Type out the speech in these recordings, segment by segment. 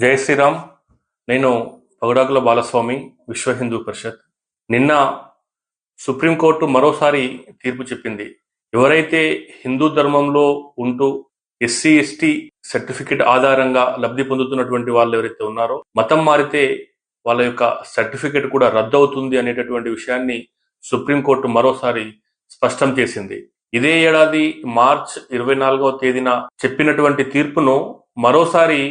జై శ్రీరామ్. నేను పగడాకుల బాలస్వామి, విశ్వ హిందూ పరిషత్. నిన్న సుప్రీంకోర్టు మరోసారి తీర్పు చెప్పింది. ఎవరైతే హిందూ ధర్మంలో ఉంటూ ఎస్సీ ఎస్టీ సర్టిఫికెట్ ఆధారంగా లబ్ధి పొందుతున్నటువంటి వాళ్ళు ఎవరైతే ఉన్నారో, మతం మారితే వాళ్ళ యొక్క సర్టిఫికెట్ కూడా రద్దు అవుతుంది అనేటటువంటి విషయాన్ని సుప్రీంకోర్టు మరోసారి స్పష్టం చేసింది. ఇదే ఏడాది మార్చ్ 24వ తేదీన చెప్పినటువంటి తీర్పును మరోసారి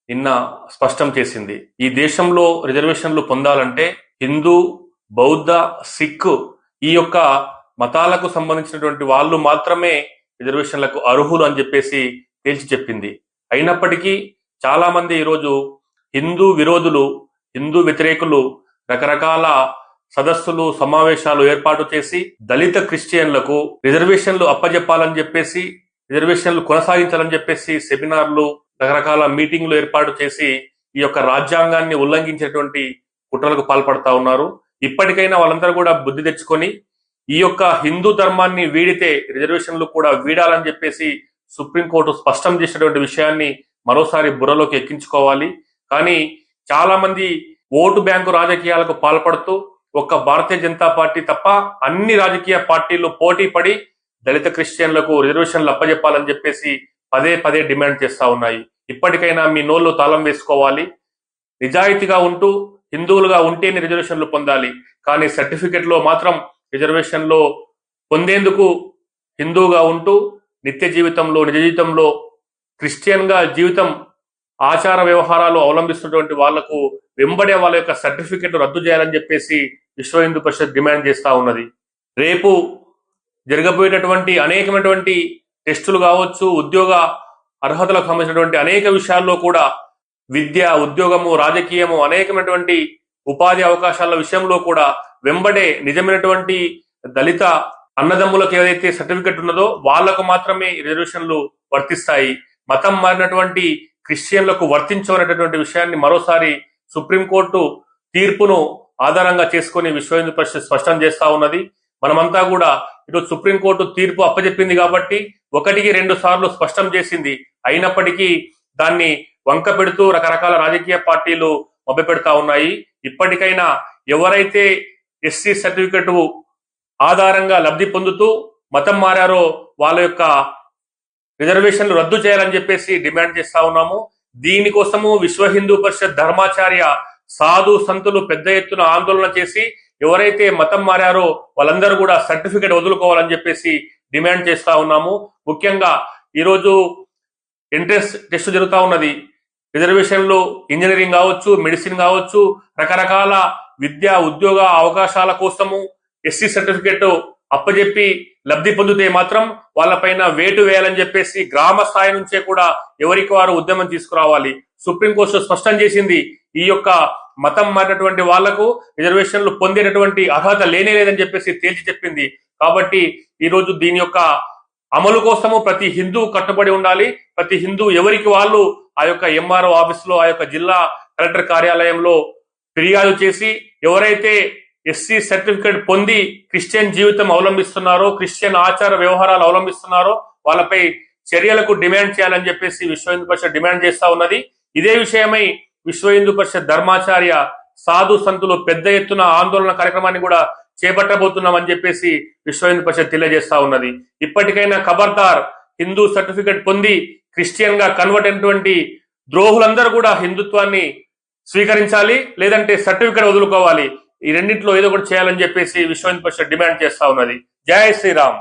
నిన్న స్పష్టం చేసింది. ఈ దేశంలో రిజర్వేషన్లు పొందాలంటే హిందూ, బౌద్ధ, సిక్ ఈ యొక్క మతాలకు సంబంధించినటువంటి వాళ్ళు మాత్రమే రిజర్వేషన్లకు అర్హులు అని చెప్పేసి తేల్చి చెప్పింది. అయినప్పటికీ చాలా మంది ఈరోజు హిందూ విరోధులు, హిందూ వ్యతిరేకులు రకరకాల సదస్సులు, సమావేశాలు ఏర్పాటు చేసి దళిత క్రిస్టియన్లకు రిజర్వేషన్లు అప్పజెప్పాలని చెప్పేసి, రిజర్వేషన్లు కొనసాగించాలని చెప్పేసి సెమినార్లు, రకరకాల మీటింగ్లు ఏర్పాటు చేసి ఈ యొక్క రాజ్యాంగాన్ని ఉల్లంఘించేటువంటి కుట్రలకు పాల్పడతా ఉన్నారు. ఇప్పటికైనా వాళ్ళందరూ కూడా బుద్ధి తెచ్చుకొని ఈ యొక్క హిందూ ధర్మాన్ని వీడితే రిజర్వేషన్లు కూడా వీడాలని చెప్పేసి సుప్రీంకోర్టు స్పష్టం చేసినటువంటి విషయాన్ని మరోసారి బుర్రలోకి ఎక్కించుకోవాలి. కానీ చాలా మంది ఓటు బ్యాంకు రాజకీయాలకు పాల్పడుతూ ఒక్క భారతీయ జనతా పార్టీ తప్ప అన్ని రాజకీయ పార్టీలు పోటీ పడి దళిత క్రిస్టియన్లకు రిజర్వేషన్లు అప్పజెప్పాలని చెప్పేసి పదే పదే డిమాండ్ చేస్తా ఉన్నాయి. ఇప్పటికైనా మీ నోళ్ళు తాళం వేసుకోవాలి. నిజాయితీగా ఉంటూ హిందువులుగా ఉంటేనే రిజర్వేషన్లు పొందాలి. కానీ సర్టిఫికెట్ లో మాత్రం రిజర్వేషన్లో పొందేందుకు హిందువుగా ఉంటూ నిత్య జీవితంలో, నిజ జీవితంలో క్రిస్టియన్ గా జీవితం, ఆచార వ్యవహారాలు అవలంబిస్తున్నటువంటి వాళ్లకు వెంబడే వాళ్ళ యొక్క సర్టిఫికెట్ రద్దు చేయాలని చెప్పేసి విశ్వ హిందూ పరిషత్ డిమాండ్ చేస్తా ఉన్నది. రేపు జరగబోయేటటువంటి అనేకమైనటువంటి టెస్టులు కావచ్చు, ఉద్యోగ అర్హతలకు సంబంధించినటువంటి అనేక విషయాల్లో కూడా విద్య, ఉద్యోగము, రాజకీయము, అనేకమైనటువంటి ఉపాధి అవకాశాల విషయంలో కూడా వెంబడే నిజమైనటువంటి దళిత అన్నదమ్ములకు ఏదైతే సర్టిఫికెట్ ఉన్నదో వాళ్లకు మాత్రమే రిజర్వేషన్లు వర్తిస్తాయి. మతం మారినటువంటి క్రిస్టియన్లకు వర్తించవనేటటువంటి విషయాన్ని మరోసారి సుప్రీంకోర్టు తీర్పును ఆధారంగా చేసుకుని విశ్వ హిందూ పరిషత్ స్పష్టం చేస్తా ఉన్నది. మనమంతా కూడా ఈరోజు సుప్రీంకోర్టు తీర్పు అప్పచెప్పింది కాబట్టి 1-2 సార్లు స్పష్టం చేసింది. అయినప్పటికీ దాన్ని వంక పెడుతూ రకరకాల రాజకీయ పార్టీలు మభ్యపెడతా ఉన్నాయి. ఇప్పటికైనా ఎవరైతే ఎస్సీ సర్టిఫికెట్ ఆధారంగా లబ్ధి పొందుతూ మతం మారారో వాళ్ళ యొక్క రిజర్వేషన్లు రద్దు చేయాలని చెప్పేసి డిమాండ్ చేస్తా ఉన్నాము. దీనికోసము విశ్వ హిందూ పరిషత్ ధర్మాచార్య సాధు సంతులు పెద్ద ఎత్తున ఆందోళన చేసి ఎవరైతే మతం మారారో వాళ్ళందరూ కూడా సర్టిఫికెట్ వదులుకోవాలని చెప్పేసి డిమాండ్ చేస్తా ఉన్నాము. ముఖ్యంగా ఈరోజు ఎంట్రన్స్ టెస్ట్ జరుగుతూ ఉన్నది. రిజర్వేషన్లు ఇంజనీరింగ్ కావచ్చు, మెడిసిన్ కావచ్చు, రకరకాల విద్యా ఉద్యోగ అవకాశాల కోసము ఎస్సీ సర్టిఫికెట్ అప్పజెప్పి లబ్ధి పొందితే మాత్రం వాళ్ళపైన వేటు వేయాలని చెప్పేసి గ్రామ స్థాయి నుంచే కూడా ఎవరికి వారు ఉద్యమం తీసుకురావాలి. సుప్రీంకోర్టు స్పష్టం చేసింది, ఈ యొక్క మతం మారినటువంటి వాళ్లకు రిజర్వేషన్లు పొందేటటువంటి అర్హత లేనే లేదని చెప్పేసి తేల్చి చెప్పింది. కాబట్టి ఈరోజు దీని యొక్క అమలు కోసము ప్రతి హిందూ కట్టుబడి ఉండాలి. ప్రతి హిందూ ఎవరికి వాళ్ళు ఆ యొక్క ఎంఆర్ఓ ఆఫీసులో, ఆ యొక్క జిల్లా కలెక్టర్ కార్యాలయంలో ఫిర్యాదు చేసి ఎవరైతే ఎస్సీ సర్టిఫికేట్ పొంది క్రిస్టియన్ జీవితం అవలంబిస్తున్నారో, క్రిస్టియన్ ఆచార వ్యవహారాలు అవలంబిస్తున్నారో వాళ్ళపై చర్యలకు డిమాండ్ చేయాలని చెప్పేసి విశ్వ హిందూ పరిషత్ డిమాండ్ చేస్తా ఉన్నది. ఇదే విషయమై విశ్వ హిందూ పరిషత్ ధర్మాచార్య సాధు సంతులు పెద్ద ఎత్తున ఆందోళన కార్యక్రమాన్ని కూడా చేపట్టబోతున్నామని చెప్పేసి విశ్వ హిందూ పరిషత్ తెలియజేస్తా ఉన్నది. ఇప్పటికైనా ఖబర్దార్, హిందూ సర్టిఫికెట్ పొంది క్రిస్టియన్ గా కన్వర్ట్ అయినటువంటి ద్రోహులందరూ కూడా హిందుత్వాన్ని స్వీకరించాలి, లేదంటే సర్టిఫికెట్ వదులుకోవాలి. ఈ రెండింటిలో ఏదో ఒకటి చేయాలని చెప్పేసి విశ్వ హిందూ పరిషత్ డిమాండ్ చేస్తా ఉన్నది. జై శ్రీరామ్.